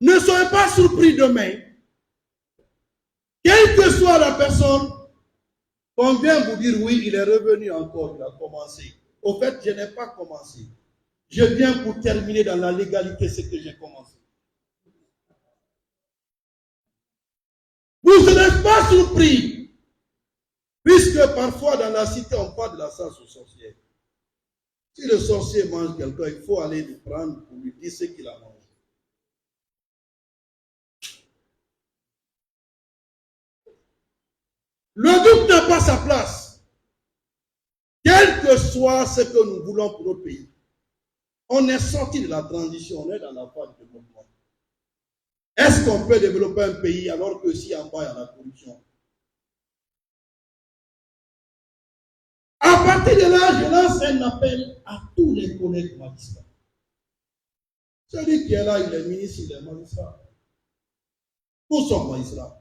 Ne soyez pas surpris demain. Quelle que soit la personne, on vient vous dire oui, il est revenu encore, il a commencé. Au fait, je n'ai pas commencé. Je viens pour terminer dans la légalité ce que j'ai commencé. Vous ne serez pas surpris, puisque parfois dans la cité, on parle de la chasse aux sorcières. Si le sorcier mange quelqu'un, il faut aller le prendre pour lui dire ce qu'il a mangé. Le doute n'a pas sa place. Quel que soit ce que nous voulons pour notre pays, on est sorti de la transition, on est dans la phase de développement. Est-ce qu'on peut développer un pays alors que si en bas il y a la corruption? À partir de là, je lance un appel à tous les collègues magistrats. Celui qui est là, il est ministre, il est magistrat. Tous sont magistrats.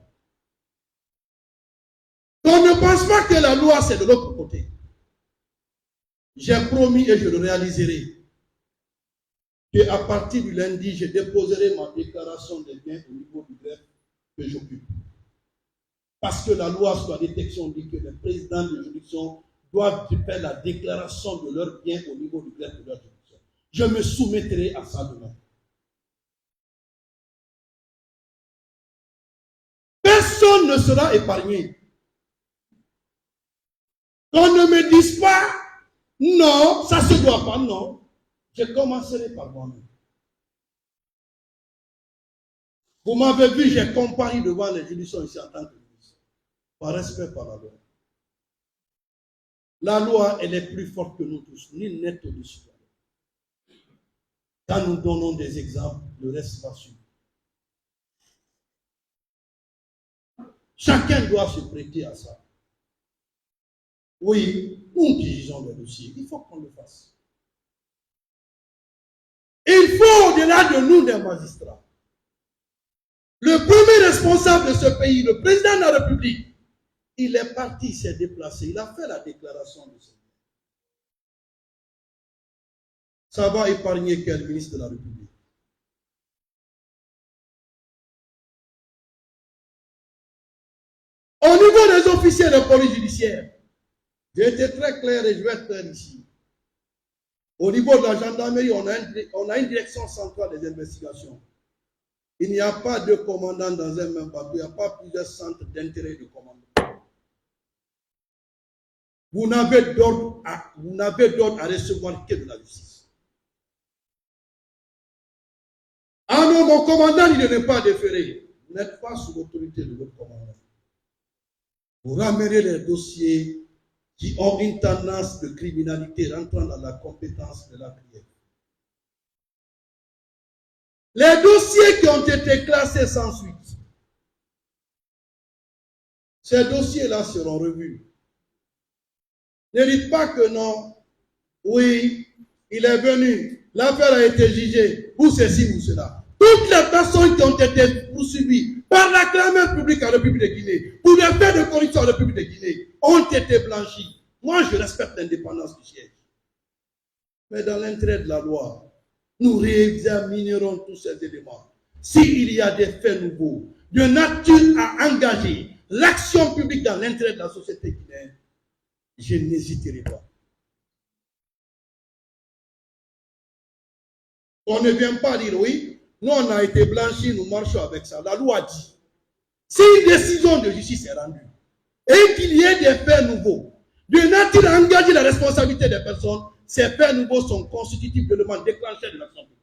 On ne pense pas que la loi c'est de l'autre côté. J'ai promis et je le réaliserai qu'à partir du lundi, je déposerai ma déclaration des biens au niveau du greffe que j'occupe. Parce que la loi sur la détection dit que les présidents de juridiction doivent faire la déclaration de leurs biens au niveau du greffe de leur juridiction. Je me soumettrai à ça demain. Personne ne sera épargné. Qu'on ne me dise pas, non, ça se doit pas, non. Je commencerai par moi-même. Vous m'avez vu, j'ai comparu devant les juridictions ici en tant que ministre. Par respect par la loi. La loi, elle est plus forte que nous tous, ni net au-dessus. Quand nous donnons des exemples, le reste va suivre. Chacun doit se prêter à ça. Oui, nous qui jugeons les dossiers, il faut qu'on le fasse. Il faut au-delà de nous des magistrats. Le premier responsable de ce pays, le président de la République, il est parti, il s'est déplacé, il a fait la déclaration de ce pays. Ça va épargner quel ministre de la République? Au niveau des officiers de police judiciaire, j'ai été très clair et je vais être clair ici. Au niveau de la gendarmerie, on a une direction centrale des investigations. Il n'y a pas de commandant dans un même bateau, il n'y a pas plusieurs centres d'intérêt de commandement. Vous n'avez d'ordre à recevoir que de la justice. Ah non, mon commandant, il n'est pas déféré. Vous n'êtes pas sous l'autorité de votre commandant. Vous ramenez les dossiers qui ont une tendance de criminalité rentrant dans la compétence de la prière. Les dossiers qui ont été classés sans suite, ces dossiers-là seront revus. Ne dites pas que non, oui, il est venu, l'affaire a été jugée, ou ceci ou cela. Toutes les personnes qui ont été poursuivies par la clameur publique en République de Guinée, pour les faits de corruption en République de Guinée, ont été blanchies. Moi, je respecte l'indépendance du siège. Mais dans l'intérêt de la loi, nous réexaminerons tous ces éléments. S'il y a des faits nouveaux, de nature à engager l'action publique dans l'intérêt de la société guinéenne, je n'hésiterai pas. On ne vient pas dire oui, nous on a été blanchis, nous marchons avec ça. La loi dit, si une décision de justice est rendue et qu'il y ait des faits nouveaux, de nature à engager la responsabilité des personnes, ces faits nouveaux sont constitutifs de demande déclenchée de l'action publique.